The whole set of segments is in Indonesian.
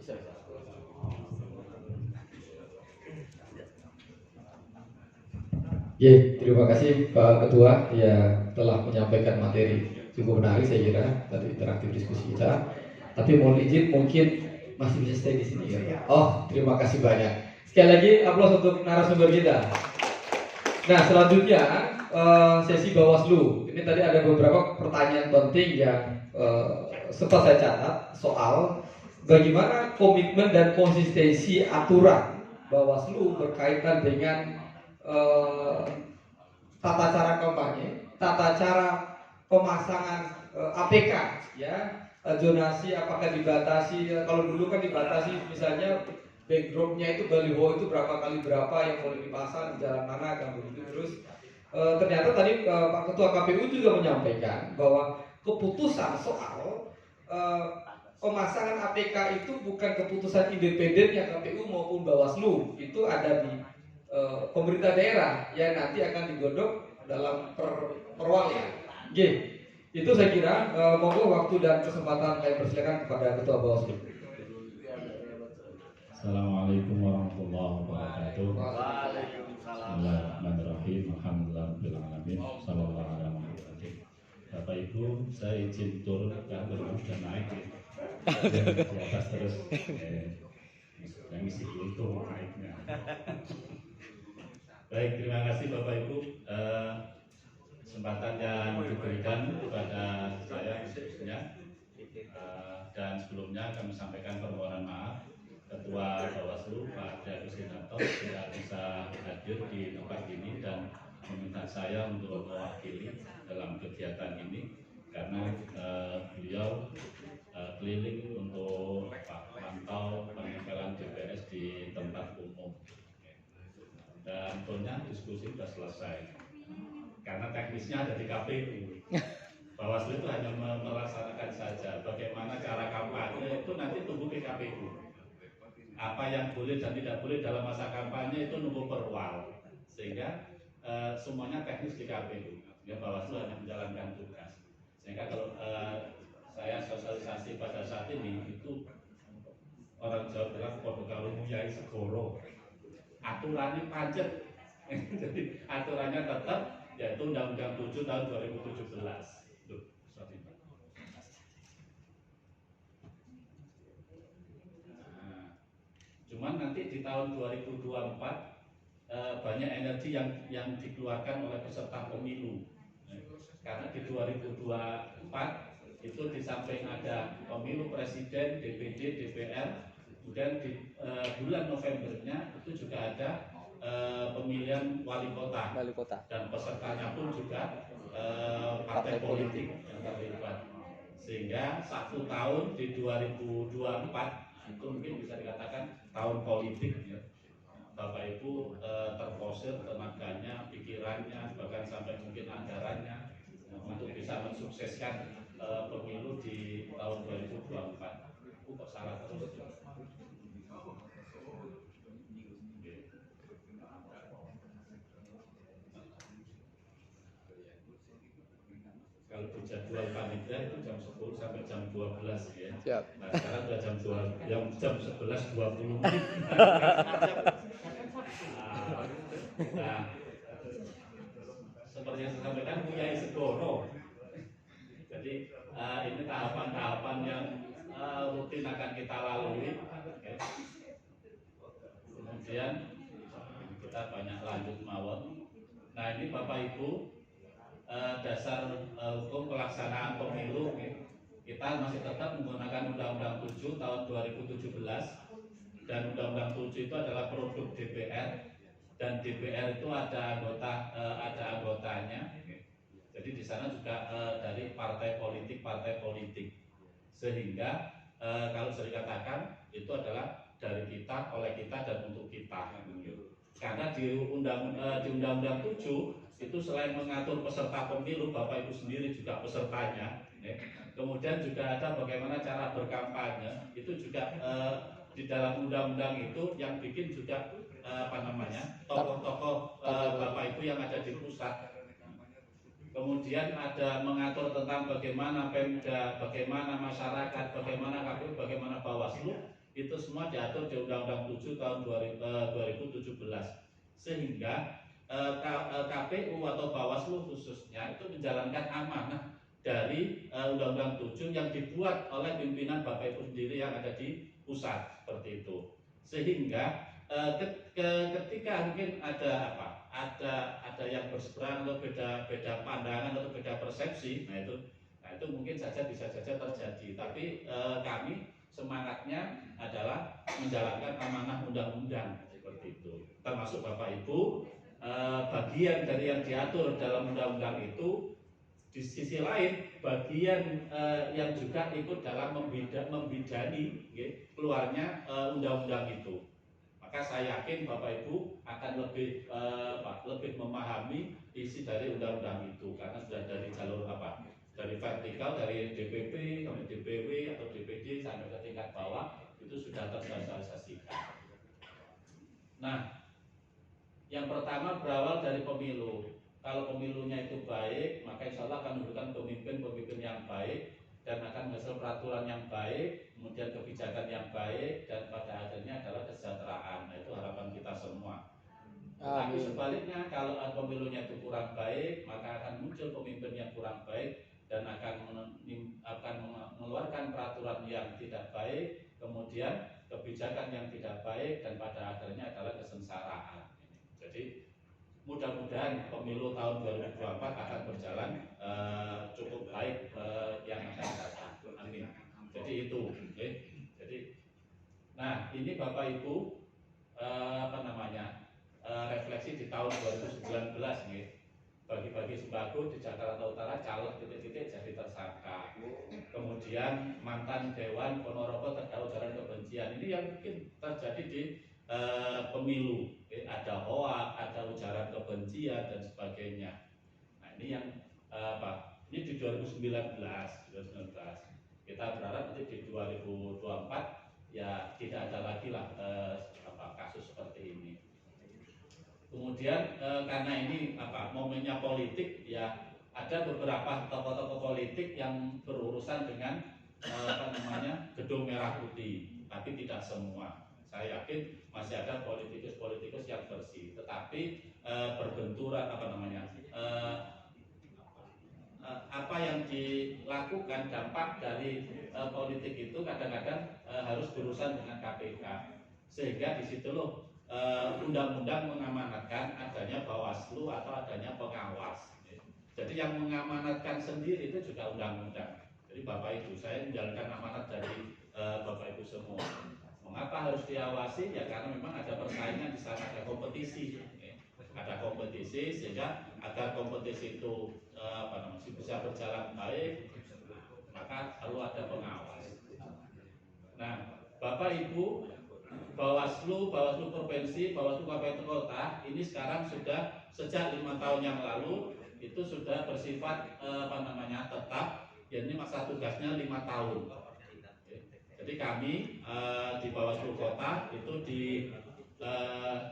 Ya, terima kasih Pak Ketua yang telah menyampaikan materi cukup menarik saya kira tadi interaktif diskusi kita. Tapi mohon izin mungkin masih bisa stay di sini ya. Oh, terima kasih banyak. Sekali lagi aplaus untuk narasumber kita. Nah, selanjutnya sesi Bawaslu. Ini tadi ada beberapa pertanyaan penting yang sempat saya catat soal bagaimana komitmen dan konsistensi aturan Bawaslu berkaitan dengan tata cara kampanye, tata cara pemasangan APK, ya, zonasi apakah dibatasi? Kalau dulu kan dibatasi, misalnya backdropnya itu baliho itu berapa kali berapa yang boleh dipasang di jalan mana kan begitu. Terus ternyata tadi Pak Ketua KPU juga menyampaikan bahwa keputusan soal pemasangan APK itu bukan keputusan independen yang KPU maupun Bawaslu, itu ada di pemerintah daerah yang nanti akan digodok dalam perwal ya. G. Itu saya kira monggo waktu dan kesempatan saya persilakan kepada Ketua Bawaslu. Assalamualaikum warahmatullahi wabarakatuh. Bismillahirrahmanirrahim. Alhamdulillahirobbilalamin. Sallallahu alaihi wasallam. Bapak Ibu, saya izin turun karena sudah naik di atas terus. Yang isi dulu naiknya. Baik, terima kasih Bapak Ibu. Kesempatan yang diberikan kepada saya khususnya, dan sebelumnya kami sampaikan permohonan maaf Ketua Bawaslu Pak Agus Rinanto tidak bisa hadir di tempat ini dan meminta saya untuk mewakili dalam kegiatan ini karena beliau keliling untuk memantau penempelan DPS di tempat umum. Dan tentunya diskusi sudah selesai karena teknisnya ada di KPU. Bawaslu itu hanya melaksanakan saja. Bagaimana cara kampanye itu nanti tunggu ke KPU. Apa yang boleh dan tidak boleh dalam masa kampanye itu nunggu perwal. Sehingga semuanya teknis di KPU. Ya, Bawaslu hanya menjalankan tugas. Sehingga kalau saya sosialisasi pada saat ini itu orang Jawa bilang podo kalau muyai segoro. Aturannya pancet. Jadi aturannya tetap yaitu Undang-Undang 7 tahun 2017. Cuman nanti di tahun 2024 banyak energi yang dikeluarkan oleh peserta pemilu. Karena di 2024 itu di samping ada pemilu presiden, DPD, DPR, kemudian di bulan Novembernya itu juga ada pemilihan wali kota dan pesertanya pun juga partai politik yang terlibat, sehingga 1 tahun di 2024 itu mungkin bisa dikatakan tahun politik ya. Bapak Ibu terfosil tenaganya, pikirannya, bahkan sampai mungkin anggarannya untuk bisa mensukseskan pemilu di tahun 2024. Kok salah terus? Kalau di jadwal panitia itu jam 10 sampai jam 12 ya. Siap. Nah sekarang sudah jam 11.20. Nah, seperti yang saya sampaikan punya segoro. Jadi ini tahapan-tahapan yang rutin akan kita lalui. Okay. Kemudian kita banyak lanjut mawon. Nah ini Bapak Ibu, dasar hukum pelaksanaan pemilu kita masih tetap menggunakan Undang-Undang 7 tahun 2017 dan Undang-Undang 7 itu adalah produk DPR dan DPR itu ada anggotanya. Jadi di sana juga dari partai politik sehingga kalau saya katakan itu adalah dari kita, oleh kita dan untuk kita. Karena di Undang-Undang 7 itu selain mengatur peserta pemilu, Bapak Ibu sendiri juga pesertanya. Kemudian juga ada bagaimana cara berkampanye. Itu juga di dalam undang-undang itu yang bikin juga tokoh-tokoh Bapak Ibu yang ada di pusat. Kemudian ada mengatur tentang bagaimana Pemda, bagaimana masyarakat, bagaimana KPU, bagaimana Bawaslu itu semua diatur di Undang-Undang 7 tahun 2017, sehingga KPU atau Bawaslu khususnya itu menjalankan amanah dari Undang-Undang 7 yang dibuat oleh pimpinan Bapak Ibu sendiri yang ada di pusat, seperti itu. Sehingga ketika mungkin ada yang berseberangan atau beda pandangan atau beda persepsi, nah itu mungkin bisa saja terjadi. Tapi kami semangatnya adalah menjalankan amanah undang-undang, seperti itu. Termasuk Bapak Ibu, bagian dari yang diatur dalam undang-undang itu, di sisi lain bagian yang juga ikut dalam membidani keluarnya undang-undang itu. Maka saya yakin Bapak Ibu akan lebih memahami isi dari undang-undang itu, karena sudah dari jalur dari vertikal, dari DPP sampai DPW atau DPD sampai ke tingkat bawah itu sudah tersosialisasikan. Nah, yang pertama berawal dari pemilu. Kalau pemilunya itu baik, maka insya Allah akan memberikan pemimpin-pemimpin yang baik dan akan menghasilkan peraturan yang baik, kemudian kebijakan yang baik, dan pada akhirnya adalah kesejahteraan. Nah, itu harapan kita semua. Tapi sebaliknya, kalau pemilunya itu kurang baik, maka akan muncul pemimpin yang kurang baik dan akan mengeluarkan peraturan yang tidak baik, kemudian kebijakan yang tidak baik, dan pada akhirnya adalah kesengsaraan. Jadi mudah-mudahan pemilu tahun 2024 akan berjalan cukup baik yang akan datang. Amin. Jadi itu. Jadi, nah ini Bapak Ibu refleksi di tahun 2019 nih. Bagi-bagi sembako di Jakarta Utara, caleg titik-titik jadi tersangka. Kemudian mantan Dewan Ponorogo terdakwa ujaran kebencian. Ini yang mungkin terjadi di pemilu. Ada hoak, ada ujaran kebencian dan sebagainya. Nah, ini yang ini di 2019. Kita berharap nanti di 2024 ya tidak ada lagi lah kasus seperti ini. Kemudian karena ini momennya politik, ya ada beberapa tokoh-tokoh politik yang berurusan dengan gedung merah putih, tapi tidak semua. Saya yakin masih ada politikus-politikus yang bersih, tetapi berbenturan apa yang dilakukan, dampak dari politik itu kadang-kadang harus berurusan dengan KPK, sehingga di situ loh undang-undang mengamanatkan adanya Bawaslu atau adanya pengawas. Jadi yang mengamanatkan sendiri itu juga undang-undang. Jadi Bapak Ibu, saya menjalankan amanat dari Bapak Ibu semua. Mengapa harus diawasi? Ya karena memang ada persaingan di sana, ada kompetisi. Ada kompetisi, sehingga agar kompetisi itu bisa berjalan baik, maka perlu ada pengawas. Nah, Bapak Ibu, Bawaslu Provinsi, Bawaslu Kabupaten Kota ini sekarang sudah sejak 5 tahun yang lalu itu sudah bersifat tetap, ya ini masa tugasnya 5 tahun. Jadi kami di Bawaslu Kota itu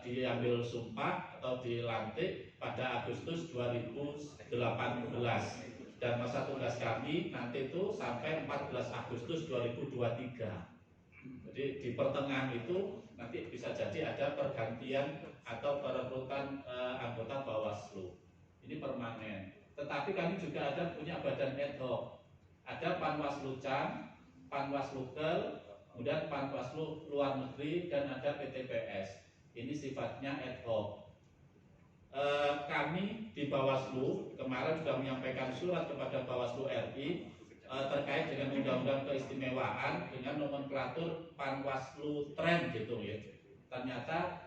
diambil sumpah atau dilantik pada Agustus 2018 dan masa tugas kami nanti itu sampai 14 Agustus 2023. Jadi di pertengahan itu nanti bisa jadi ada pergantian atau perekrutan anggota Bawaslu. Ini permanen. Tetapi kami juga ada punya badan ad hoc. Ada Panwaslu Cam, Panwaslu Kel, kemudian Panwaslu Luar Negeri, dan ada PTPS. Ini sifatnya ad hoc. Kami di Bawaslu kemarin juga menyampaikan surat kepada Bawaslu RI terkait dengan undang-undang keistimewaan dengan nomenklatur Panwaslu Tren gitu ya. Ternyata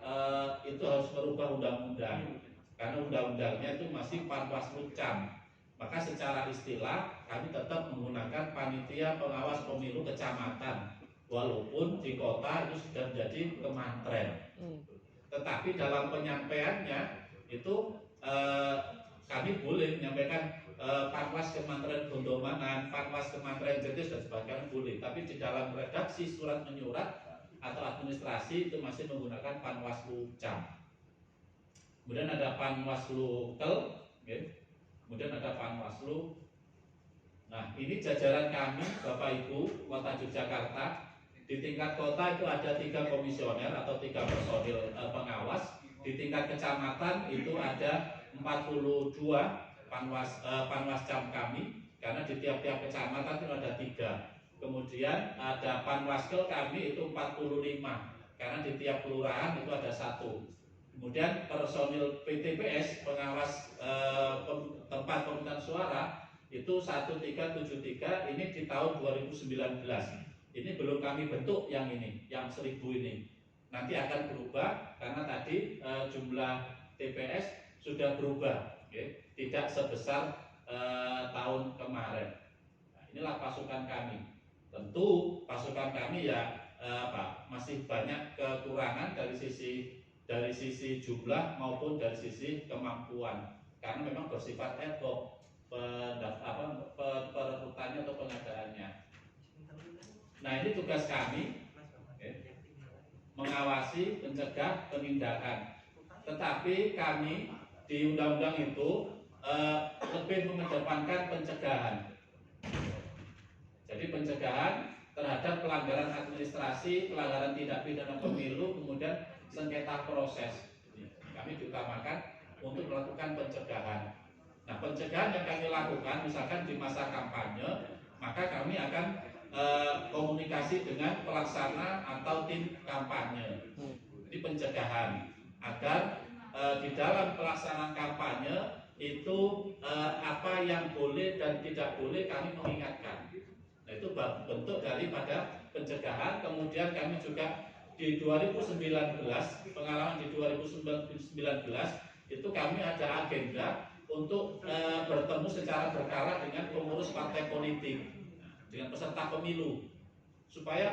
itu harus merubah undang-undang karena undang-undangnya itu masih Panwaslu Cam. Maka secara istilah kami tetap menggunakan panitia pengawas pemilu kecamatan, walaupun di kota itu sudah menjadi Kemantren. Tetapi dalam penyampaiannya itu kami boleh menyampaikan Panwas Kemantren Gondomanan, Panwas Kemantren Jetis dan sebagainya boleh. Tapi di dalam redaksi surat menyurat atau administrasi itu masih menggunakan Panwaslu Cam. Kemudian ada Panwaslu Kel, kemudian ada Panwaslu. Nah, ini jajaran kami Bapak Ibu Kota Yogyakarta Di tingkat kota itu ada 3 komisioner atau 3 personil pengawas. Di tingkat kecamatan itu ada 42 panwascam kami, karena di tiap-tiap kecamatan itu ada 3. Kemudian ada panwaskel kami itu 45, karena di tiap kelurahan itu ada 1. Kemudian personil PTPS pengawas tempat pemungutan suara itu 1373, ini di tahun 2019. Ini belum kami bentuk yang ini, yang 1000 ini. Nanti akan berubah karena tadi jumlah TPS sudah berubah, okay? Tidak sebesar tahun kemarin. Nah, inilah pasukan kami. Tentu pasukan kami ya masih banyak kekurangan dari sisi jumlah maupun dari sisi kemampuan, karena memang bersifat ad hoc perekrutannya atau pengadaannya. Nah, ini tugas kami, mengawasi, mencegah, penindakan. Tetapi kami di undang-undang itu lebih mengedepankan pencegahan. Jadi pencegahan terhadap pelanggaran administrasi, pelanggaran tindak pidana pemilu, kemudian sengketa proses. Kami diutamakan untuk melakukan pencegahan. Nah, pencegahan yang kami lakukan, misalkan di masa kampanye, maka kami akan komunikasi dengan pelaksana atau tim kampanye. Di pencegahan agar di dalam pelaksanaan kampanye itu apa yang boleh dan tidak boleh kami mengingatkan. Nah, itu bentuk daripada pencegahan. Kemudian kami juga di 2019, pengalaman di 2019 itu kami ada agenda untuk bertemu secara berkala dengan pengurus partai politik, dengan peserta pemilu, supaya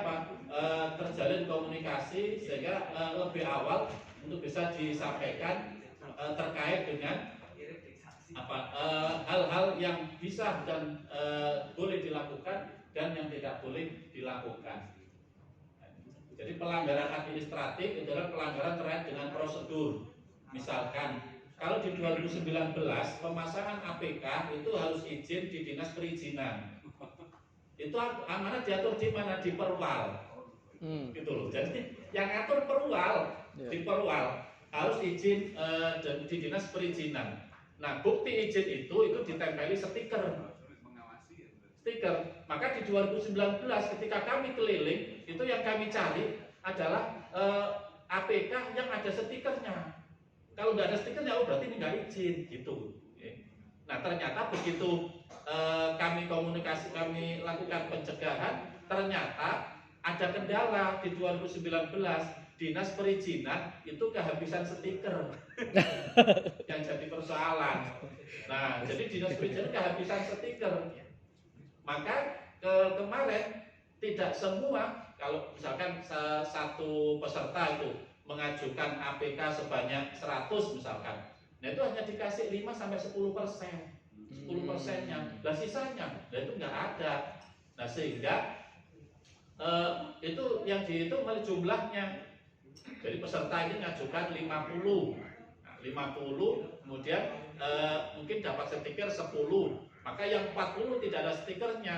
terjalin komunikasi sehingga lebih awal untuk bisa disampaikan terkait dengan hal-hal yang bisa dan boleh dilakukan dan yang tidak boleh dilakukan. Jadi pelanggaran administratif adalah pelanggaran terkait dengan prosedur. Misalkan kalau di 2019 pemasangan APK itu harus izin di dinas perizinan. Itu amanah diatur di mana? Di Perwal. Gitu loh. Jadi yang atur Perwal, di Perwal harus izin di dinas perizinan. Nah, bukti izin itu ditempeli stiker. Maka di 2019 ketika kami keliling, itu yang kami cari adalah APK yang ada stikernya. Kalau nggak ada stikernya, berarti ini nggak izin, gitu. Nah, ternyata begitu kami komunikasi, kami lakukan pencegahan, ternyata ada kendala di 2019. Dinas perizinan itu kehabisan stiker yang jadi persoalan. Nah, jadi dinas perizinan kehabisan stiker. Maka kemarin tidak semua, kalau misalkan satu peserta itu mengajukan APK sebanyak 100 misalkan, nah itu hanya dikasih 5-10%. 10%-nya, dan sisanya, nah itu nggak ada. Nah, sehingga itu yang dihitung oleh jumlahnya. Jadi peserta ini mengajukan 50, nah, 50, kemudian mungkin dapat stiker 10, maka yang 40 tidak ada stikernya.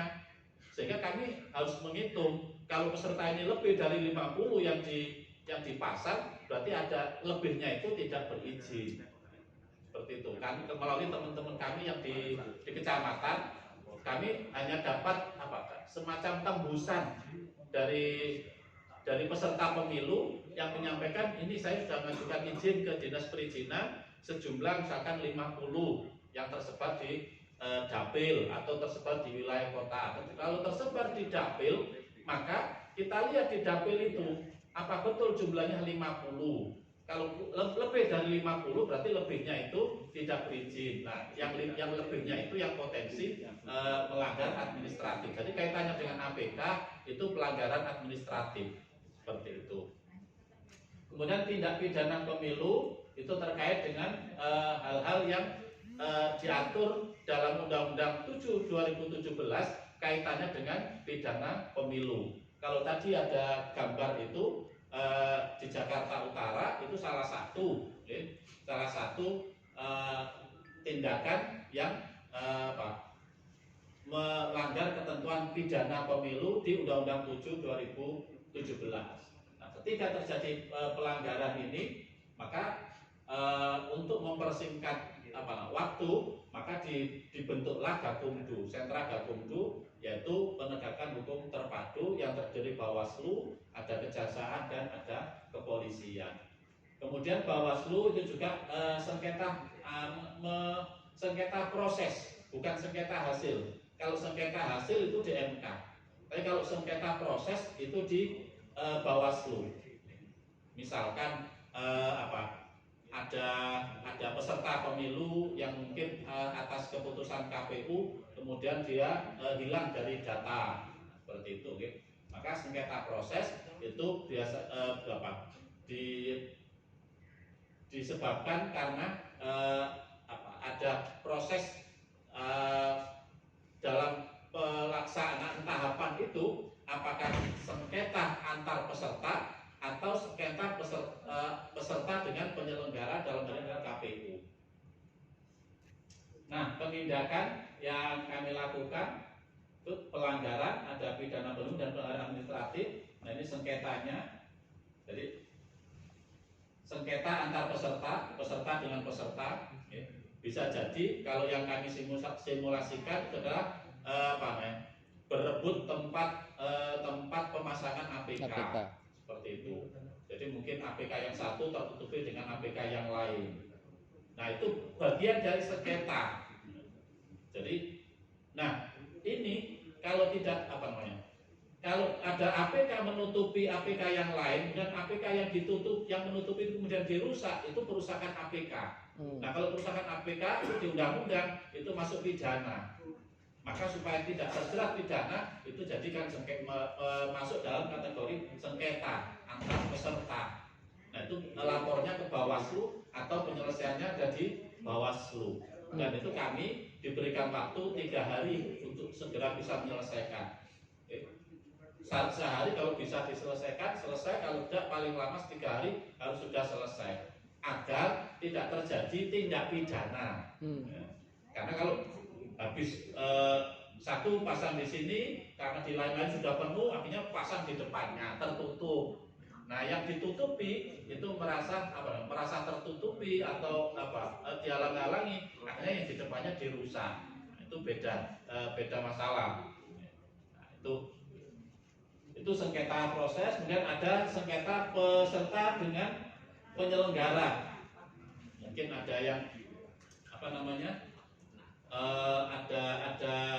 Sehingga kami harus menghitung, kalau peserta ini lebih dari 50 yang dipasang, berarti ada lebihnya itu tidak berizin. Seperti itu kan, melalui teman-teman kami yang di kecamatan, kami hanya dapat semacam tembusan dari peserta pemilu yang menyampaikan, ini saya sudah mengajukan izin ke dinas perizinan sejumlah misalkan 50 yang tersebar di dapil atau tersebar di wilayah kota. Kalau tersebar di dapil, maka kita lihat di dapil itu apa betul jumlahnya 50. Kalau lebih dari 50 berarti lebihnya itu tidak berizin. Nah, yang lebihnya itu yang potensi melanggar administratif. Jadi kaitannya dengan APK itu pelanggaran administratif. Seperti itu. Kemudian tindak pidana pemilu itu terkait dengan hal-hal yang diatur dalam Undang-Undang 7 2017 kaitannya dengan pidana pemilu. Kalau tadi ada gambar itu di Jakarta Utara itu salah satu tindakan yang melanggar ketentuan pidana pemilu di Undang-Undang 7 2017. Nah, ketika terjadi pelanggaran ini, maka untuk mempersingkat waktu, maka dibentuklah Gakumdu, sentra Gakumdu, yaitu penegakan hukum terpadu yang terdiri Bawaslu, ada Kejaksaan dan ada Kepolisian. Kemudian Bawaslu itu juga sengketa proses, bukan sengketa hasil. Kalau sengketa hasil itu di MK, tapi kalau sengketa proses itu di Bawaslu. Misalkan ada peserta pemilu yang mungkin atas keputusan KPU kemudian dia hilang dari data seperti itu, gitu. Maka sengketa proses itu biasa disebabkan karena ada proses dalam pelaksanaan tahapan itu, apakah sengketa antar peserta atau sengketa peserta dengan penyelenggara dalam hal ini KPU. Nah, penindakan yang kami lakukan itu pelanggaran, ada pidana belum dan pelanggaran administratif. Nah, ini sengketanya. Jadi sengketa antar peserta dengan peserta, ya. Bisa jadi kalau yang kami simulasikan itu adalah berebut tempat pemasangan APK. Seperti itu. Jadi mungkin APK yang satu tertutupi dengan APK yang lain. Nah, itu bagian dari sengketa. Jadi, nah ini kalau tidak kalau ada APK menutupi APK yang lain dan APK yang menutupi itu kemudian dirusak, itu perusakan APK. Nah, kalau perusakan APK itu di undang-undang itu masuk pidana. Maka supaya tidak terjerat pidana, itu jadikan masuk dalam kategori sengketa antar peserta. Nah, itu lapornya ke Bawaslu atau penyelesaiannya ada di Bawaslu. Dan itu kami diberikan waktu 3 hari untuk segera bisa menyelesaikan. Sehari kalau bisa diselesaikan, selesai. Kalau tidak paling lama 3 hari harus sudah selesai, agar tidak terjadi tindak pidana. Karena kalau habis satu pasang di sini, karena di lain-lain sudah penuh, akhirnya pasang di depannya tertutup. Nah, yang ditutupi itu merasa tertutupi atau dihalang-halangi, akhirnya yang di depannya dirusak. Nah, itu beda masalah. Nah, itu sengketa proses. Kemudian ada sengketa peserta dengan penyelenggara. Mungkin ada yang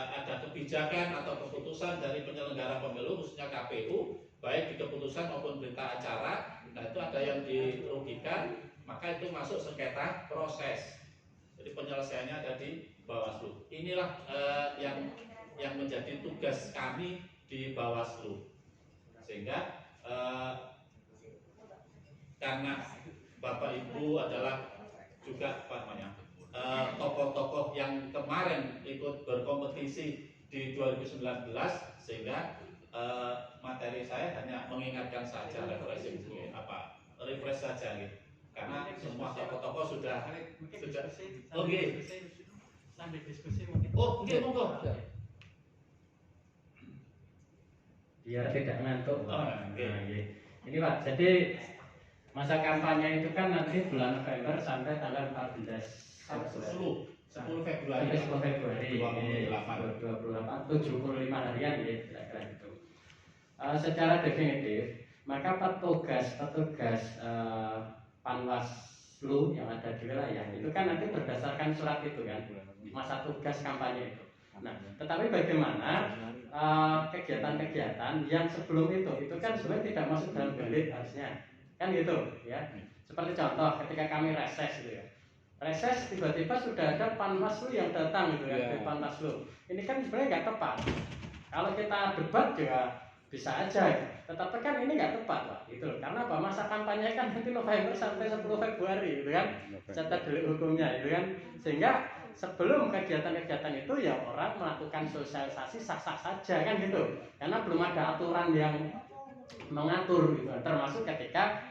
ada kebijakan atau keputusan dari penyelenggara pemilu khususnya KPU, baik di keputusan maupun berita acara. Nah, itu ada yang dirugikan, maka itu masuk sengketa proses. Jadi penyelesaiannya ada di Bawaslu. Inilah yang menjadi tugas kami di Bawaslu. Sehingga karena Bapak Ibu adalah juga tokoh-tokoh yang kemarin ikut berkompetisi di 2019, sehingga materi saya hanya mengingatkan saja, refresh saja gitu. Karena semua tokoh-tokoh sudah oke. Sambil diskusi mungkin. Oh, monggo. Biar tidak ngantuk. Okay. Ini Pak, jadi masa kampanye itu kan nanti bulan November sampai tanggal 10 Februari 2028, 75 harian ya, kira-kira gitu. Secara definitif, maka petugas Panwaslu yang ada di wilayah itu kan nanti berdasarkan surat itu kan, masa tugas kampanye itu. Nah, tetapi bagaimana kegiatan-kegiatan yang sebelum itu kan sebenarnya tidak masuk dalam delik harusnya, kan gitu ya. Seperti contoh ketika kami reses gitu ya, reses tiba-tiba sudah ada Panwaslu yang datang gitu kan, dari Panwaslu. Ini kan sebenarnya nggak tepat. Kalau kita debat juga bisa aja, gitu. Tetapi kan ini nggak tepat Pak, gitu loh. Karena apa? Masa kampanye kan nanti November sampai 10 Februari gitu kan, serta delik hukumnya gitu kan. Sehingga sebelum kegiatan-kegiatan itu ya orang melakukan sosialisasi sah-sah saja kan gitu. Karena belum ada aturan yang mengatur gitu. Termasuk ketika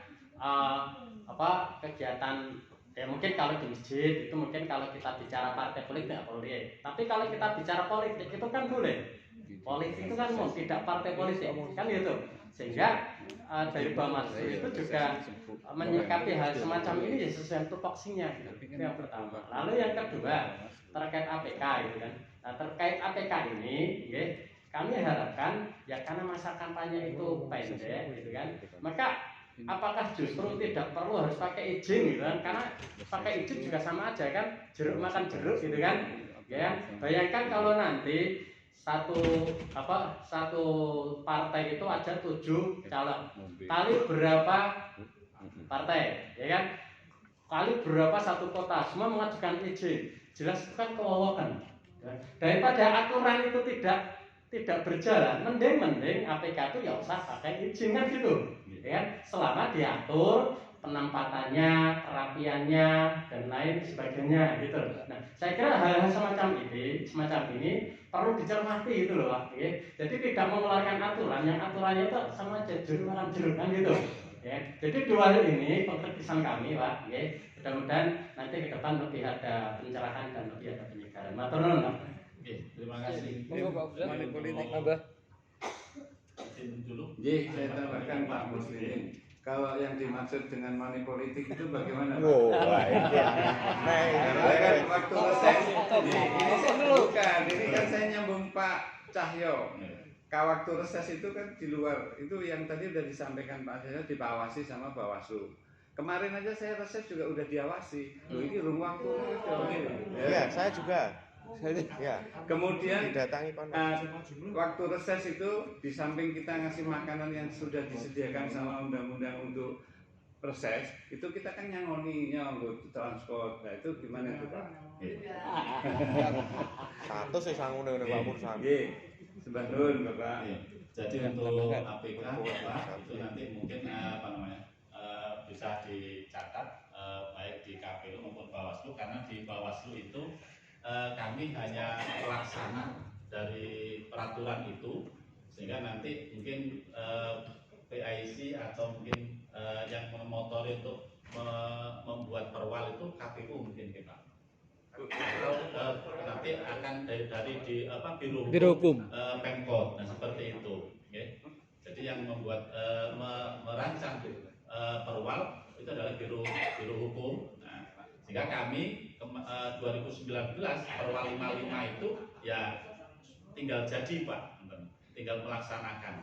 kegiatan ya mungkin kalau di masjid itu mungkin kalau kita bicara partai politik tidak boleh. Tapi kalau kita bicara politik itu kan boleh. politik itu kan tidak partai politik kan gitu. Sehingga dari Bawaslu itu juga menyikapi hal semacam ini ya sesuai tupoksinya gitu. Itu yang pertama. Lalu yang kedua terkait APK gitu kan. Nah, terkait APK ini ya, kami harapkan ya karena masa kampanye itu pendek gitu kan. Maka apakah justru tidak perlu harus pakai izin gitu kan? Karena pakai izin juga sama aja kan, jeruk makan jeruk gitu kan. Ya, bayangkan kalau nanti satu partai itu ada 7 calon. Kali berapa partai, ya kan? Kali berapa satu kota, semua mengajukan izin. Jelas itu kan kewowokan. Daripada aturan itu tidak berjalan, mending APK itu ya usah pakai izin kan gitu. Ya kan? Selama diatur penempatannya, kerapiannya dan lain sebagainya gitu. Nah, saya kira hal-hal semacam ini perlu dicermati gitu loh, Pak. Ya. Jadi tidak mengeluarkan aturan yang aturannya itu sama aja jeruk makan jeruk kan gitu. Ya. Jadi dua hal ini konkretisan kami, Pak. Ya. Mudah-mudahan nanti ke depan lebih ada pencerahan dan lebih ada penyegaran. Matur nuwun, Pak. Oke, terima kasih. Monggo Pak Ustaz. Money politik. Abah. Izin dulu. Saya tambahkan Pak Muslimin. Kalau yang dimaksud dengan money politik itu bagaimana Pak? Oh, baik. Karena kan waktu reses ini bukan, ini kan saya nyambung Pak Cahyo. Waktu reses itu kan di luar, itu yang tadi udah disampaikan Pak Cahyo diawasi sama Bawaslu. Kemarin aja saya reses juga udah diawasi. Loh ini rum waktu Iya, saya juga. Ya. Kemudian Didatangi waktu reses itu di samping kita ngasih makanan yang sudah disediakan sama undang-undang untuk reses, itu kita kan nyangoninya untuk transport. Nah itu gimana itu Pak? Satu sih sangune Pak Mursan. Nggih. Sembah nuwun Bapak. Jadi untuk APK Bapak itu nanti mungkin bisa dicatat baik di KPU maupun Bawaslu, karena di Bawaslu itu kami hanya pelaksana dari peraturan itu, sehingga nanti mungkin PIC atau mungkin yang memotori untuk membuat perwal itu KPU mungkin kita. Nanti akan dari Biro Hukum Pemkot, nah seperti itu. Okay. Jadi yang membuat merancang perwal itu adalah Biro Hukum. Nah, sehingga kami 2019 perwal 55 itu ya tinggal jadi Pak, tinggal melaksanakan.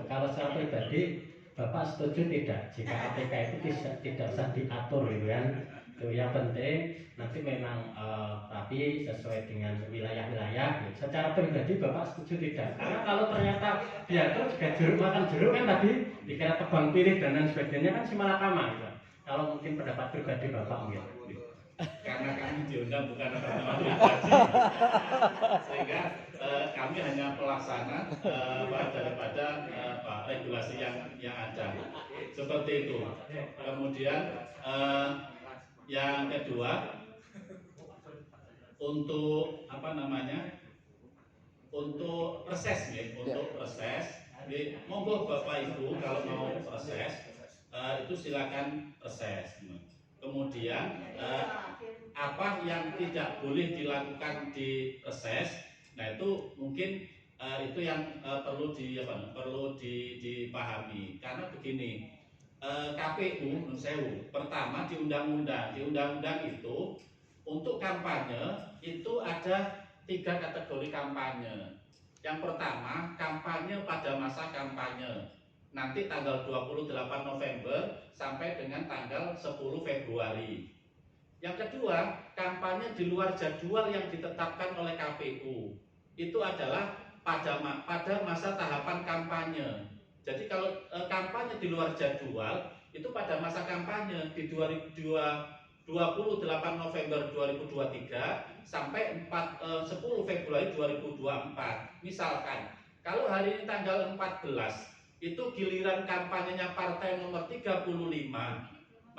Kalau secara pribadi Bapak setuju tidak jika APK itu tidak usah diatur gitu kan? Itu yang penting nanti memang rapi sesuai dengan wilayah-wilayah. Secara pribadi Bapak setuju tidak? Karena kalau ternyata diatur juga jeruk makan jeruk kan tadi dikira tebang pilih dan lain sebagainya kan si malakama gitu. Kalau mungkin pendapat pribadi Bapak mungkin. Karena kami diundang bukan teman-teman pribadi, sehingga kami hanya pelaksana daripada regulasi yang ada, seperti itu. Kemudian yang kedua, untuk untuk reses nih, untuk reses, monggo Bapak Ibu kalau mau reses itu silakan reses. Kemudian apa yang tidak boleh dilakukan di reses, nah itu mungkin itu yang perlu dipahami. Karena begini, KPU pertama di undang-undang itu untuk kampanye itu ada 3 kategori kampanye. Yang pertama, kampanye pada masa kampanye, nanti tanggal 28 November sampai dengan tanggal 10 Februari. Yang kedua, kampanye di luar jadwal yang ditetapkan oleh KPU. Itu adalah pada masa tahapan kampanye. Jadi kalau kampanye di luar jadwal itu pada masa kampanye di 28 November 2023 sampai 10 Februari 2024. Misalkan kalau hari ini tanggal 14 itu giliran kampanyenya partai nomor 35,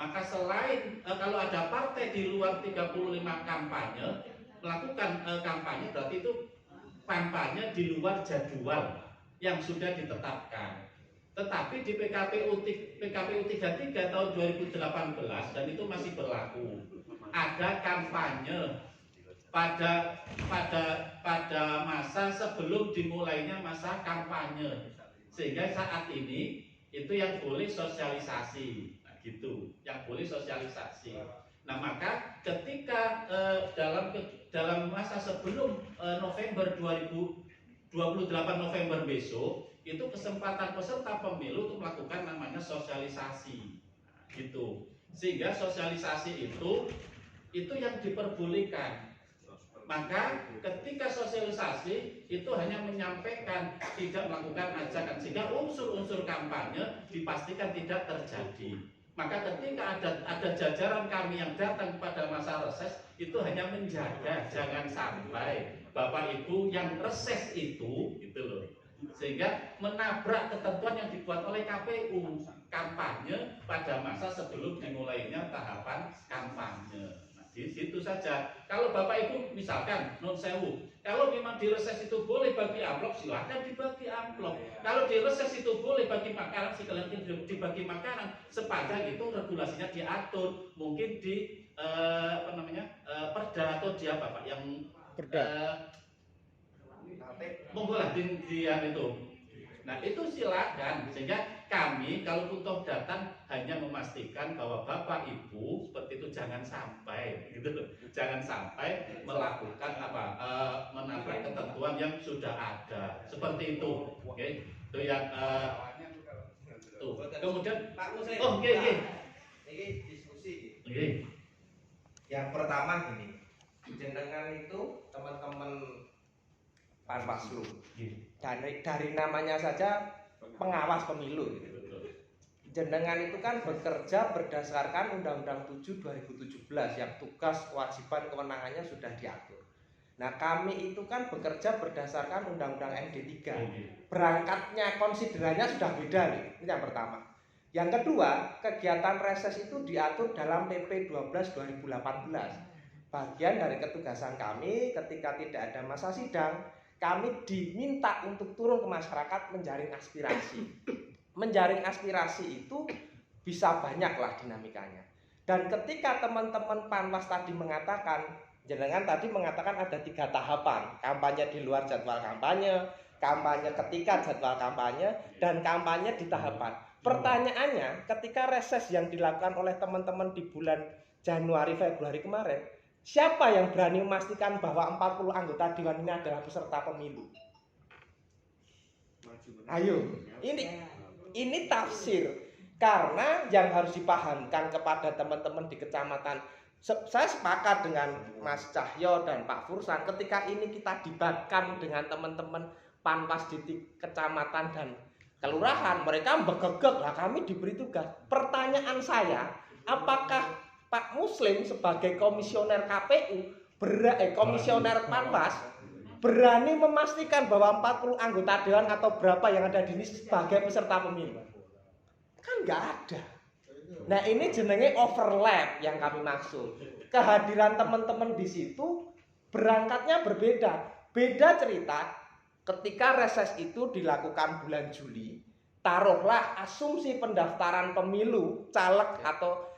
maka selain kalau ada partai di luar 35 kampanye melakukan kampanye, berarti itu kampanye di luar jadwal yang sudah ditetapkan. Tetapi di PKPU 33 tahun 2018 dan itu masih berlaku, ada kampanye pada masa sebelum dimulainya masa kampanye, sehingga saat ini itu yang boleh sosialisasi, nah, gitu, yang boleh sosialisasi. Nah maka ketika dalam masa sebelum November 28 November besok itu kesempatan peserta pemilu untuk melakukan namanya sosialisasi, nah, gitu, sehingga sosialisasi itu yang diperbolehkan. Maka ketika sosialisasi itu hanya menyampaikan, tidak melakukan ajakan, sehingga unsur-unsur kampanye dipastikan tidak terjadi. Maka ketika ada jajaran kami yang datang pada masa reses itu hanya menjaga jangan sampai Bapak Ibu yang reses itu gitu loh, sehingga menabrak ketentuan yang dibuat oleh KPU kampanye pada masa sebelum dimulainya tahapan kampanye. Di situ saja. Kalau Bapak Ibu misalkan non sewu, kalau memang di reses itu boleh bagi amplop, silahkan dibagi amplop. Kalau di reses itu boleh bagi makanan, silahkan dibagi makanan. Sepanjang itu regulasinya diatur, mungkin di perda atau di apa Pak yang monggo lah di itu. Nah itu silakan, sehingga kami kalau toh datang hanya memastikan bahwa Bapak Ibu seperti itu jangan sampai gitu loh, jangan sampai melakukan menabrak ketentuan yang sudah ada seperti itu. Oke, itu yang tuh. Kemudian Pak Muslim, oke. ini diskusi. Oke. Yang pertama gini, jenengan itu teman-teman Panwaslu. Dari namanya saja pengawas pemilu. Jenengan itu kan bekerja berdasarkan Undang-Undang 7 2017 yang tugas, kewajiban, kewenangannya sudah diatur. Nah kami itu kan bekerja berdasarkan Undang-Undang MD 3. Berangkatnya, konsiderannya sudah beda nih. Ini yang pertama. Yang kedua, kegiatan reses itu diatur dalam PP 12 2018. Bagian dari ketugasan kami ketika tidak ada masa sidang, kami diminta untuk turun ke masyarakat menjaring aspirasi. Menjaring aspirasi itu bisa banyaklah dinamikanya. Dan ketika teman-teman Panwas tadi mengatakan, jenengan tadi mengatakan ada 3 tahapan, kampanye di luar jadwal kampanye, kampanye ketika jadwal kampanye, dan kampanye di tahapan. Pertanyaannya, ketika reses yang dilakukan oleh teman-teman di bulan Januari Februari kemarin, siapa yang berani memastikan bahwa 40 anggota dewan ini adalah peserta pemilu? Ayo, ini tafsir. Karena yang harus dipahamkan kepada teman-teman di kecamatan, saya sepakat dengan Mas Cahyo dan Pak Fursan, ketika ini kita debatkan dengan teman-teman Panwas di kecamatan dan kelurahan, mereka begegek lah, kami diberi tugas. Pertanyaan saya, apakah Pak Muslim sebagai komisioner KPU, komisioner Panwas, berani memastikan bahwa 40 anggota dewan atau berapa yang ada di sini sebagai peserta pemilu? Kan nggak ada. Nah ini jenenge overlap yang kami maksud. Kehadiran teman-teman di situ berangkatnya berbeda. Beda cerita ketika reses itu dilakukan bulan Juli, taruhlah asumsi pendaftaran pemilu caleg atau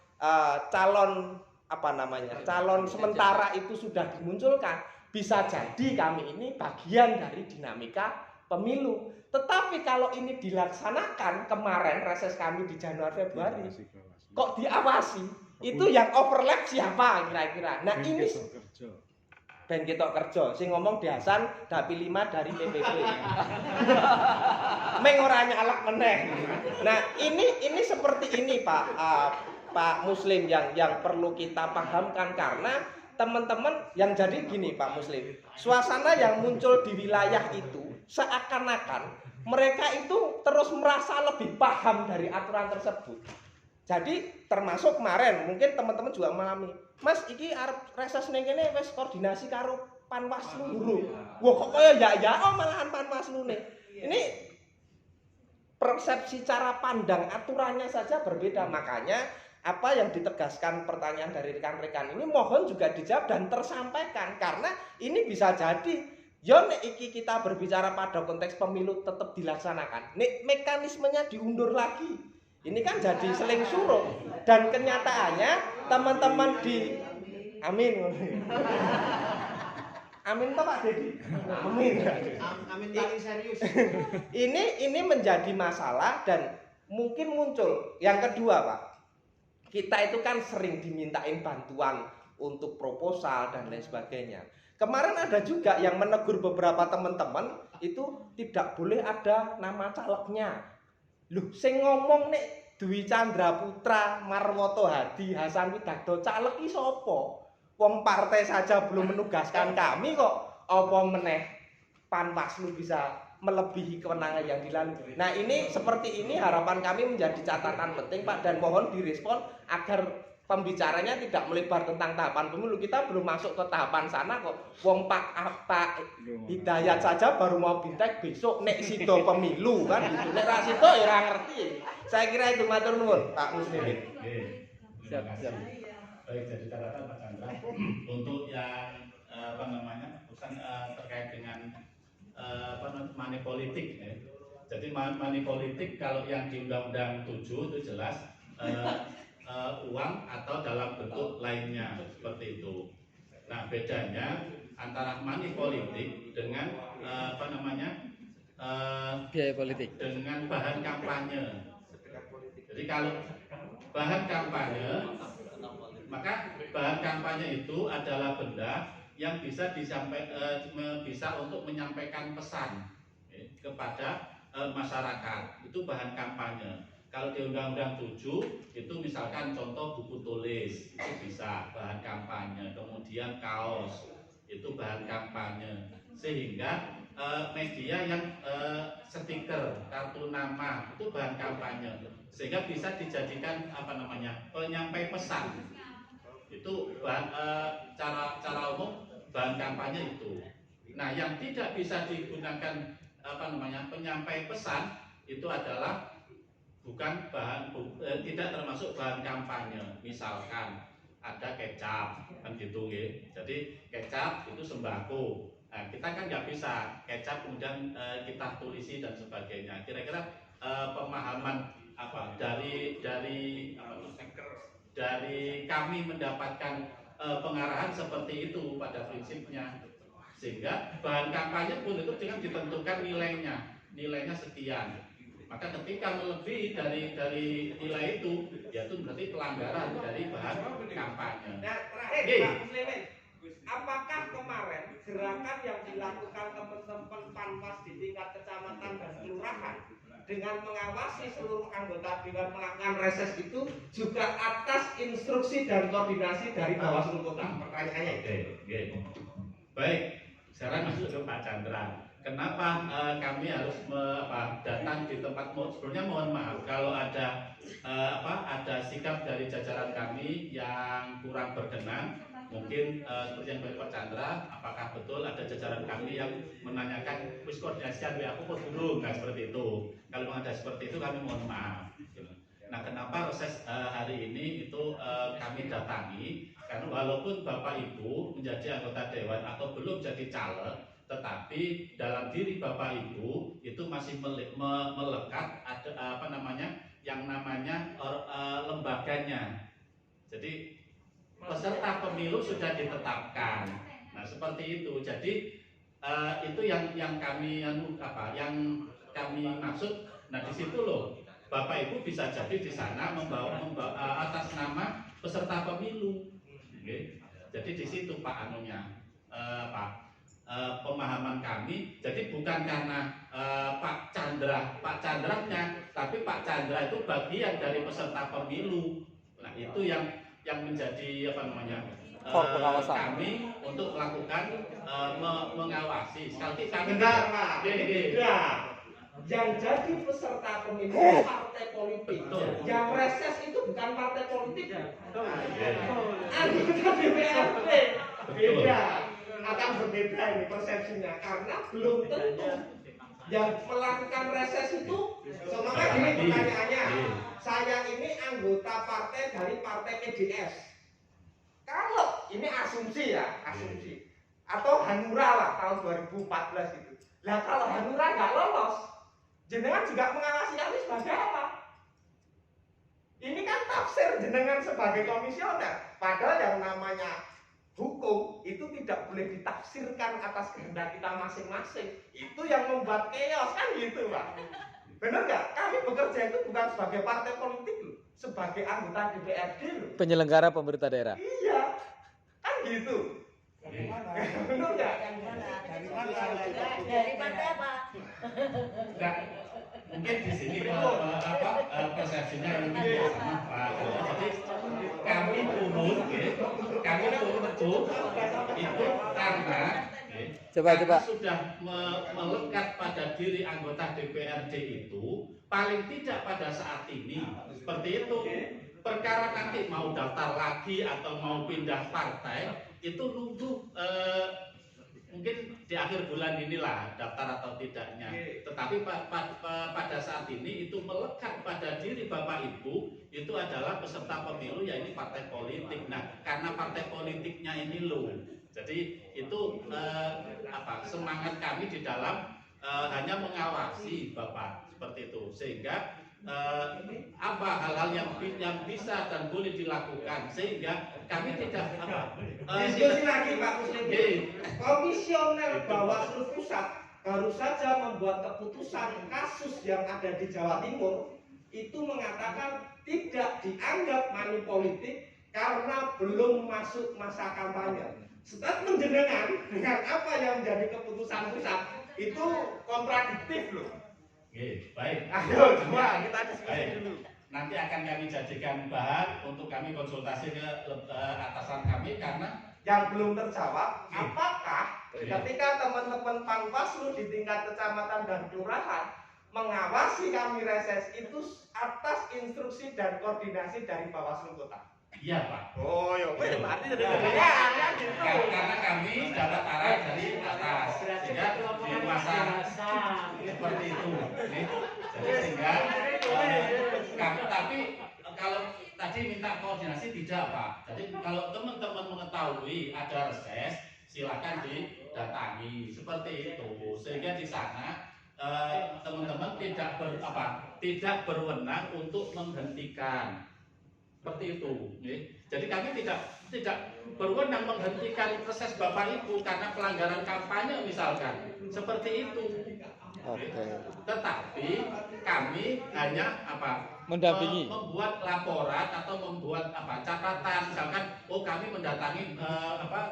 calon calon sementara itu sudah dimunculkan, bisa jadi kami ini bagian dari dinamika pemilu. Tetapi kalau ini dilaksanakan kemarin reses kami di Januari Februari, kok diawasi? Itu yang overlap siapa kira-kira? Nah ini ben kita kerja, sing ngomong Diasan Dapil 5 dari PPP. Meng ora nyalek meneh. Nah, ini seperti ini Pak Muslim yang perlu kita pahamkan, karena teman-teman yang jadi gini Pak Muslim. Suasana yang muncul di wilayah itu seakan-akan mereka itu terus merasa lebih paham dari aturan tersebut. Jadi termasuk kemarin mungkin teman-teman juga mengalami, Mas iki arep reses ning kene wis koordinasi karo Panwaslu lho. Wah kok kaya ya malahan Panwaslu nih. Ini persepsi cara pandang aturannya saja berbeda. Makanya apa yang ditegaskan pertanyaan dari rekan-rekan ini mohon juga dijawab dan tersampaikan, karena ini bisa jadi nek iki kita berbicara pada konteks pemilu tetap dilaksanakan, nek mekanismenya diundur lagi, ini kan jadi seling suruh. Dan kenyataannya teman-teman di Amin toh Pak Dedi. Amin. Amin paling serius. Ini menjadi masalah dan mungkin muncul. Yang kedua, Pak. Kita itu kan sering dimintain bantuan untuk proposal dan lain sebagainya. Kemarin ada juga yang menegur beberapa teman-teman itu tidak boleh ada nama calegnya. Loh, sing ngomong nek Dwi Chandra Putra, Marwoto Hadi, Hasan Widakdo caleg iki sapa? Wong partai saja belum menugaskan kami kok apa meneh Panwaslu bisa melebihi kewenangan yang dilalui. Nah, ini seperti ini harapan kami menjadi catatan penting Pak dan mohon direspon agar pembicaranya tidak melebar tentang tahapan pemilu. Kita belum masuk ke tahapan sana kok. Wong Pak Hidayat saja baru mau bintek besok nek sido pemilu kan gitu. Nek ra sido ya ora ngerti. Saya kira itu matur nuwun Pak Muslimin. Siap. Baik, jadi catatan Pak Chandra untuk yang urusan terkait dengan money politik ya. Jadi money politik kalau yang di Undang-Undang 7 itu jelas uang atau dalam bentuk lainnya seperti itu. Nah, bedanya antara money politik dengan biaya politik dengan bahan kampanye. Jadi kalau bahan kampanye, maka bahan kampanye itu adalah benda yang bisa bisa untuk menyampaikan pesan kepada masyarakat. Itu bahan kampanye. Kalau di Undang-Undang 7 itu misalkan contoh buku tulis itu bisa bahan kampanye, kemudian kaos itu bahan kampanye, sehingga media yang stiker, kartu nama itu bahan kampanye, sehingga bisa dijadikan penyampai pesan. Itu bahan, cara umum bahan kampanye itu. Nah, yang tidak bisa digunakan penyampai pesan itu adalah bukan tidak termasuk bahan kampanye. Misalkan ada kecap kan gitu ya. Jadi kecap itu sembako. Nah, kita kan nggak bisa kecap kemudian kita tulisi dan sebagainya. Kira-kira pemahaman dari kami mendapatkan pengarahan seperti itu pada prinsipnya, sehingga bahan kampanye pun itu dengan ditentukan nilainya sekian. Maka ketika melebihi dari nilai itu, ya itu berarti pelanggaran dari bahan kampanye. Nah, terakhir Pak Muslimin, apakah kemarin gerakan yang dilakukan teman-teman Panwas di tingkat kecamatan dan kelurahan dengan mengawasi seluruh anggota dewan melakukan reses itu juga atas instruksi dan koordinasi dari Bawaslu Kota? Pertanyaannya itu. Oke. Baik, sekarang masuk ke Pak Chandra. Kenapa kami harus datang di tempat? Sebelumnya mohon maaf kalau ada sikap dari jajaran kami yang kurang berkenan. Mungkin seperti yang Pak Chandra, apakah betul ada jajaran kami yang menanyakan wis koordinasian aku kok durung, nah seperti itu. Kalau memang ada seperti itu kami mohon maaf. Nah, kenapa reses hari ini itu kami datangi? Karena walaupun Bapak Ibu menjadi anggota dewan atau belum jadi caleg, tetapi dalam diri Bapak Ibu itu masih melekat ada yang namanya lembaganya. Jadi peserta pemilu sudah ditetapkan. Nah, seperti itu. Jadi itu yang kami yang kami maksud. Nah, di situ loh Bapak Ibu bisa jadi di sana membawa atas nama peserta pemilu. Okay. Jadi di situ Pak pemahaman kami. Jadi bukan karena Pak Chandranya, tapi Pak Chandra itu bagian dari peserta pemilu. Nah, itu yang menjadi kami untuk melakukan mengawasi. Sekali kami benar Pak. Tidak. Yang jadi peserta pemilu partai politik. Betul. Yang reses itu bukan partai politik. Anggota DPRD. Beda. Akan berbeda ini persepsinya karena belum tentu yang melakukan reses itu. Semangat gini pertanyaannya. Saya ini anggota partai dari partai PDS. Kalau ini asumsi ya, asumsi. Atau Hanura lah tahun 2014 gitu. Lah kalau Hanura nggak lolos, jenengan juga mengawasi kami sebagai apa? Ini kan tafsir jenengan sebagai komisioner. Padahal yang namanya hukum itu tidak boleh ditafsirkan atas kehendak kita masing-masing. Itu yang membuat chaos kan gitu, Pak. Benar nggak? Kami bekerja itu bukan sebagai partai politik loh, sebagai anggota DPRD loh. Penyelenggara pemerintah daerah. Iya, kan gitu. Benar nggak? Dari partai apa? Nah, mungkin di sini persepsinya mungkin sama Pak. Jadi kami turun tuh itu karena Coba. sudah melekat pada diri anggota DPRD itu paling tidak pada saat ini seperti itu. Perkara nanti mau daftar lagi atau mau pindah partai itu nunggu mungkin di akhir bulan inilah daftar atau tidaknya. Tetapi pada saat ini itu melekat pada diri Bapak Ibu itu adalah peserta pemilu, ya ini partai politik. Nah, karena partai politiknya ini loh. Jadi itu semangat kami di dalam hanya mengawasi Bapak seperti itu, sehingga hal-hal yang bisa dan boleh dilakukan sehingga kami tidak Diskusi lagi Pak Muslim. Komisioner Bawaslu Pusat baru saja membuat keputusan kasus yang ada di Jawa Timur itu mengatakan tidak dianggap money politik karena belum masuk masa kampanye. Statement jenengan dengan apa yang menjadi keputusan pusat itu kontradiktif loh. Baik. Ayo coba kita diskusi dulu. Nanti akan kami jadikan bahan untuk kami konsultasi ke atasan kami karena yang belum terjawab, apakah ketika teman-teman Panwaslu di tingkat kecamatan dan kelurahan mengawasi kami reses itu atas instruksi dan koordinasi dari Bawaslu Kota? iya Pak. Oh ya, berarti jadi Karena kami dapat arah dari atas, sehingga di masa seperti itu. Jadi sehingga kami, tapi kalau tadi minta koordinasi tidak Pak. Jadi kalau teman-teman mengetahui ada reses, silakan didatangi seperti itu. Sehingga di sana teman-teman tidak berwenang untuk menghentikan. Seperti itu. Jadi kami tidak berwenang menghentikan reses Bapak Ibu karena pelanggaran kampanye misalkan. Seperti itu. Tetapi kami hanya mendampingi, membuat laporan atau membuat catatan, misalkan kami mendatangi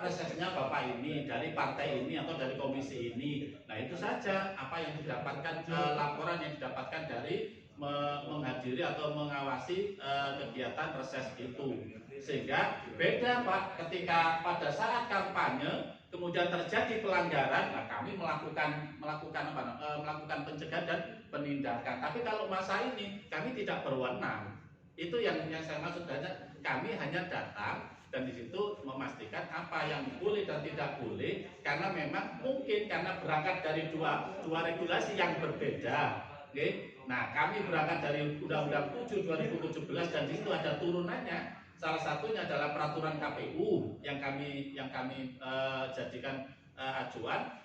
resesnya Bapak ini dari partai ini atau dari komisi ini. Nah itu saja apa yang didapatkan, laporan yang didapatkan dari menghadiri atau mengawasi kegiatan reses itu. Sehingga beda Pak, ketika pada saat kampanye kemudian terjadi pelanggaran, nah kami melakukan pencegahan dan penindakan. Tapi kalau masa ini kami tidak berwenang. Itu yang saya maksud, kami hanya datang dan di situ memastikan apa yang boleh dan tidak boleh, karena memang mungkin karena berangkat dari dua regulasi yang berbeda. Nah, kami berangkat dari Undang-Undang 7 2017 dan di situ ada turunannya. Salah satunya adalah peraturan KPU yang kami jadikan acuan.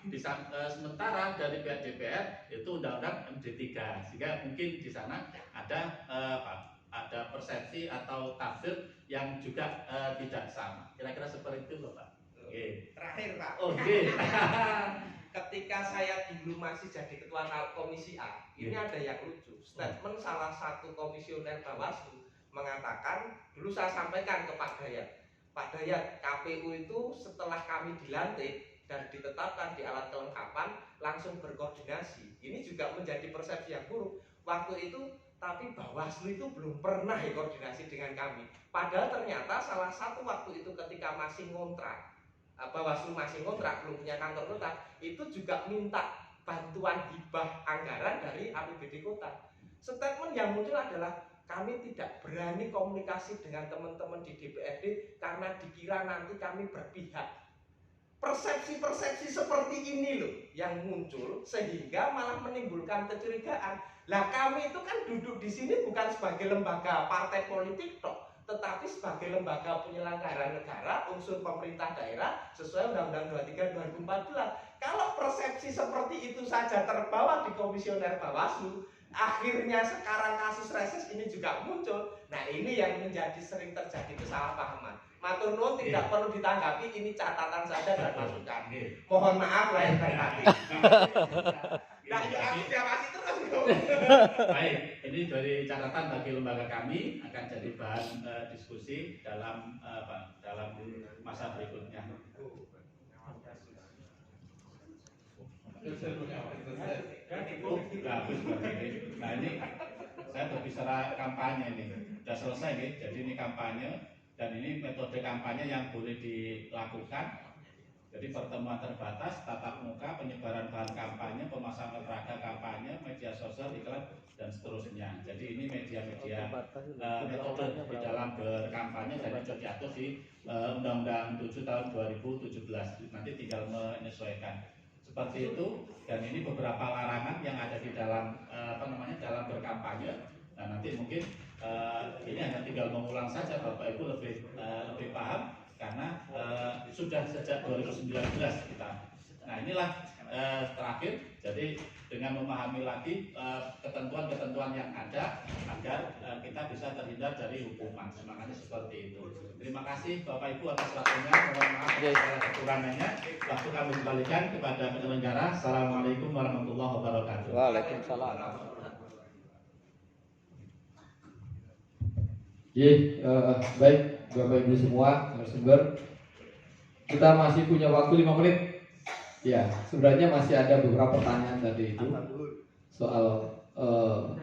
Sementara dari pihak DPR itu Undang-Undang MD3, sehingga mungkin di sana ada persepsi atau tafsir yang juga tidak sama. Kira-kira seperti itu loh Pak. Terakhir Pak. Ketika saya dulu masih jadi ketua komisi A, ini ada yang lucu. Statement salah satu komisioner Bawaslu mengatakan, dulu saya sampaikan ke Pak Dayat, KPU itu setelah kami dilantik dan ditetapkan di alat kelengkapan langsung berkoordinasi. Ini juga menjadi persepsi yang buruk waktu itu, tapi Bawaslu itu belum pernah koordinasi dengan kami. Padahal ternyata salah satu waktu itu ketika masih ngontrak, Bawaslu masih ngontrak, belum punya kantor kota, itu juga minta bantuan hibah anggaran dari APBD kota. Statement yang muncul adalah kami tidak berani komunikasi dengan teman-teman di DPRD karena dikira nanti kami berpihak. Persepsi-persepsi seperti ini loh yang muncul sehingga malah menimbulkan kecurigaan. Lah kami itu kan duduk di sini bukan sebagai lembaga partai politik toh, tetapi sebagai lembaga penyelenggara negara, unsur pemerintah daerah sesuai Undang-Undang 23 2014. Kalau persepsi seperti itu saja terbawa di komisioner Bawaslu, akhirnya sekarang kasus reses ini juga muncul. Nah ini yang menjadi sering terjadi kesalahpahaman. Matur nuwun tidak perlu ditanggapi, ini catatan saja dan masukan. Mohon maaf lahir dan batin. Nah, ya aku diawasi terus bro. Baik, ini dari catatan bagi lembaga kami akan jadi bahan diskusi dalam dalam masa berikutnya. Nah ini saya berbicara kampanye ini, sudah selesai nih. Jadi ini kampanye dan ini metode kampanye yang boleh dilakukan. Jadi pertemuan terbatas, tatap muka, penyebaran bahan kampanye, pemasangan peraga kampanye, media sosial, iklan dan seterusnya. Jadi ini media-media metode di dalam berkampanye dan itu diatur di Undang-Undang 7 tahun 2017. Nanti tinggal menyesuaikan. Seperti itu, dan ini beberapa larangan yang ada di dalam dalam berkampanye. Nah nanti mungkin ini hanya tinggal mengulang saja, Bapak Ibu lebih paham karena sudah sejak 2019 kita. Nah inilah terakhir. Jadi dengan memahami lagi ketentuan-ketentuan yang ada agar kita bisa terhindar dari hukuman. Semangatnya seperti itu. Terima kasih Bapak Ibu atas waktunya. Mohon maaf segala kekurangannya. Waktu kami kembalikan kepada penyelenggara. Assalamualaikum warahmatullahi wabarakatuh. Waalaikumsalam. Baik Bapak Ibu semua narasumber, kita masih punya waktu 5 menit. Ya, sebenarnya masih ada beberapa pertanyaan tadi itu soal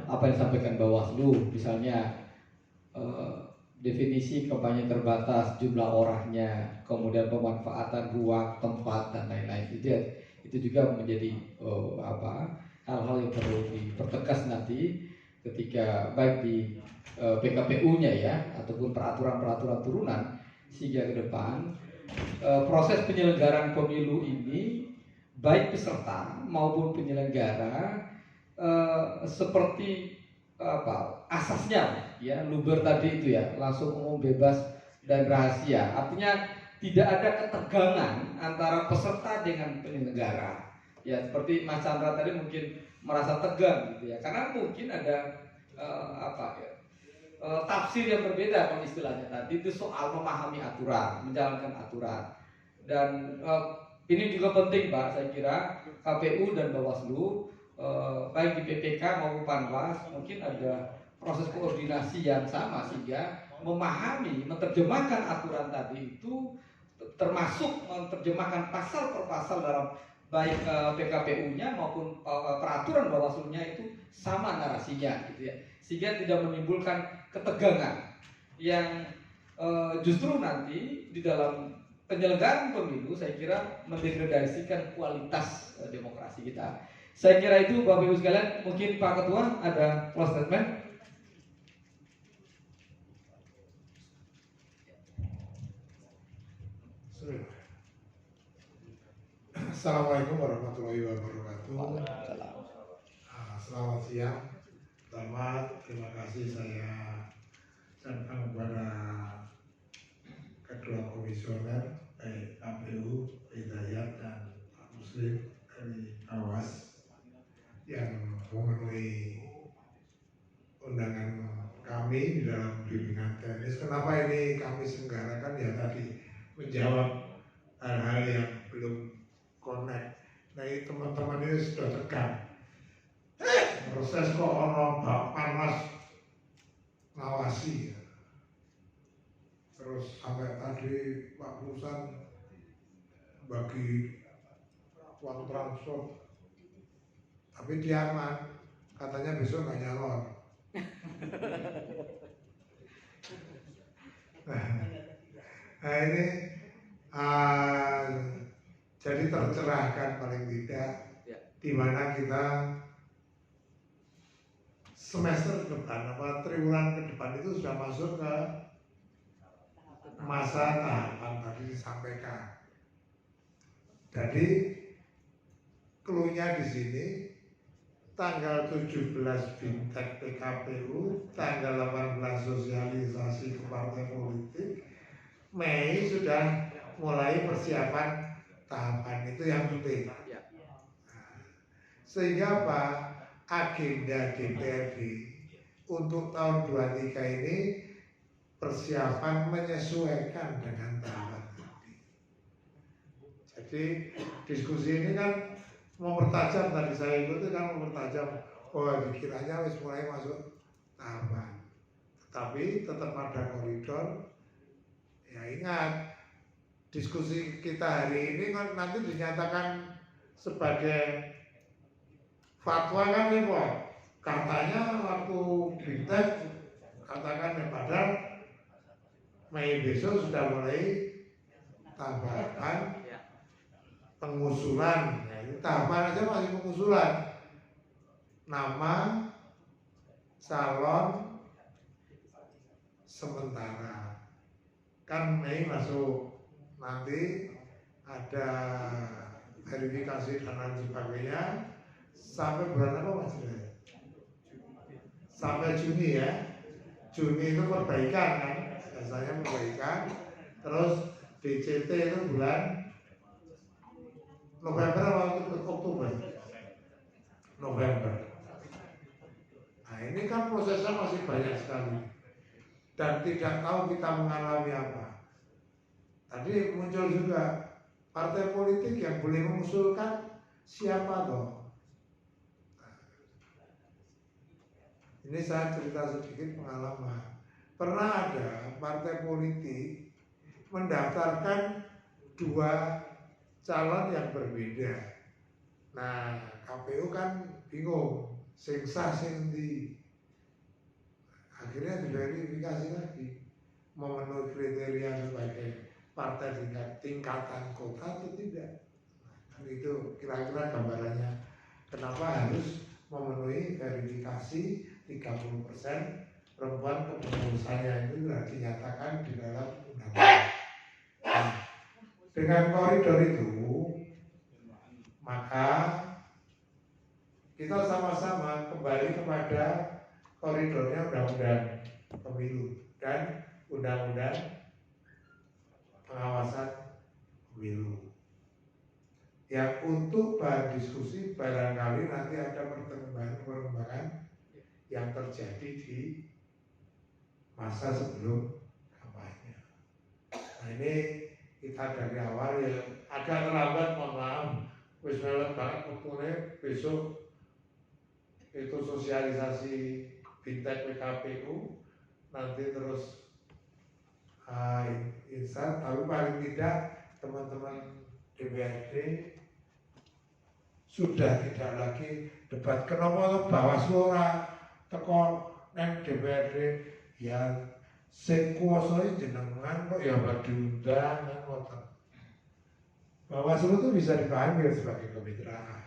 apa yang disampaikan Bawaslu, misalnya definisi kampanye terbatas, jumlah orangnya, kemudian pemanfaatan ruang, tempat dan lain-lain. Itu juga menjadi hal-hal yang perlu dipertegas nanti ketika baik di PKPU-nya ya ataupun peraturan-peraturan turunan, sehingga ke depan proses penyelenggaraan pemilu ini baik peserta maupun penyelenggara seperti asasnya ya luber tadi itu ya, langsung umum, bebas dan rahasia. Artinya tidak ada ketegangan antara peserta dengan penyelenggara. Ya seperti Mas Chandra tadi mungkin merasa tegang gitu ya, karena mungkin ada tafsir yang berbeda kalau istilahnya tadi itu soal memahami aturan, menjalankan aturan. Dan ini juga penting Pak, saya kira KPU dan Bawaslu baik di PPK maupun Panwas mungkin ada proses koordinasi yang sama sehingga memahami, menerjemahkan aturan tadi itu, termasuk menerjemahkan pasal per pasal dalam baik PKPU-nya maupun peraturan Bawaslu-nya itu sama narasinya gitu ya, sehingga tidak menimbulkan ketegangan yang justru nanti di dalam penyelenggaraan pemilu saya kira mendegradasikan kualitas demokrasi kita. Saya kira itu Bapak Ibu sekalian. Mungkin Pak Ketua ada close statement. Assalamualaikum warahmatullahi wabarakatuh. Selamat siang. Pertama, terima kasih saya ucapkan kepada kedua komisioner KPU Hidayat dan Pak Muslim dari Awas yang memenuhi undangan kami di dalam bimbingan teknis. Kenapa ini kami selenggarakan ya tadi menjawab hal-hal yang belum connect. Nah ini teman-teman ini sudah tegang. Proses kok ono Panas ngawasi ya. Terus sampai tadi Pak Perusahaan bagi uang transport, tapi dia aman, katanya besok nggak nyalon. Nah ini jadi tercerahkan paling tidak, di mana kita semester depan triwulan ke depan itu sudah masuk ke masa tahapan tadi disampaikan. Jadi clue-nya di sini tanggal 17 Bintek PKPU, tanggal 18 sosialisasi ke partai politik, Mei sudah mulai persiapan tahapan, itu yang penting. Sehingga apa? Agenda DPRD untuk tahun 23 ini persiapan menyesuaikan dengan tahapan tadi. Jadi diskusi ini kan mempertajam, tadi saya ikuti kan mempertajam, oh dikiranya wis mulai masuk tahapan, tetapi tetap ada koridor. Ya ingat, diskusi kita hari ini kan nanti dinyatakan sebagai fatwa kan repot. Katanya waktu Bintek katakan ya padahal Mei besok sudah mulai tahapan pengusulan. Nah, ini tahapan aja masih pengusulan nama calon sementara. Kan Mei masuk, nanti ada verifikasi dan lain sebagainya sampai bulan apa Mas? Sampai Juni ya. Juni itu perbaikan kan, biasanya perbaikan. Terus DCT itu bulan November atau Oktober? November. Nah ini kan prosesnya masih banyak sekali dan tidak tahu kita mengalami apa. Tadi muncul juga partai politik yang boleh mengusulkan siapa toh. Ini saya cerita sedikit pengalaman. Pernah ada partai politik mendaftarkan 2 calon yang berbeda. Nah, KPU kan bingung, sing sah sing ndi. Akhirnya diverifikasi lagi, memenuhi kriteria sebagai partai tingkatan kota atau tidak. Nah, itu kira-kira gambarannya. Kenapa harus memenuhi verifikasi 30% perempuan kepengurusannya itu sudah dinyatakan di dalam undang-undang. Nah, dengan koridor itu maka kita sama-sama kembali kepada koridornya undang-undang pemilu dan undang-undang pengawasan pemilu. Yang untuk bahan diskusi barangkali nanti ada perkembangan yang terjadi di masa sebelum kampanye. Nah ini kita dari awal ya agak terlambat, mohon maaf. Wis melek banget waktunya, besok itu sosialisasi Bintek PKPU, nanti terus insan, tapi paling tidak teman-teman DPRD sudah tidak lagi debat. Kenapa Bawaslu ora teko nang DPRD ya sing kuwasa jenengan kok ya badhe diundang kan ngoten. Bawaslu itu bisa dipanggil sebagai kemitraan.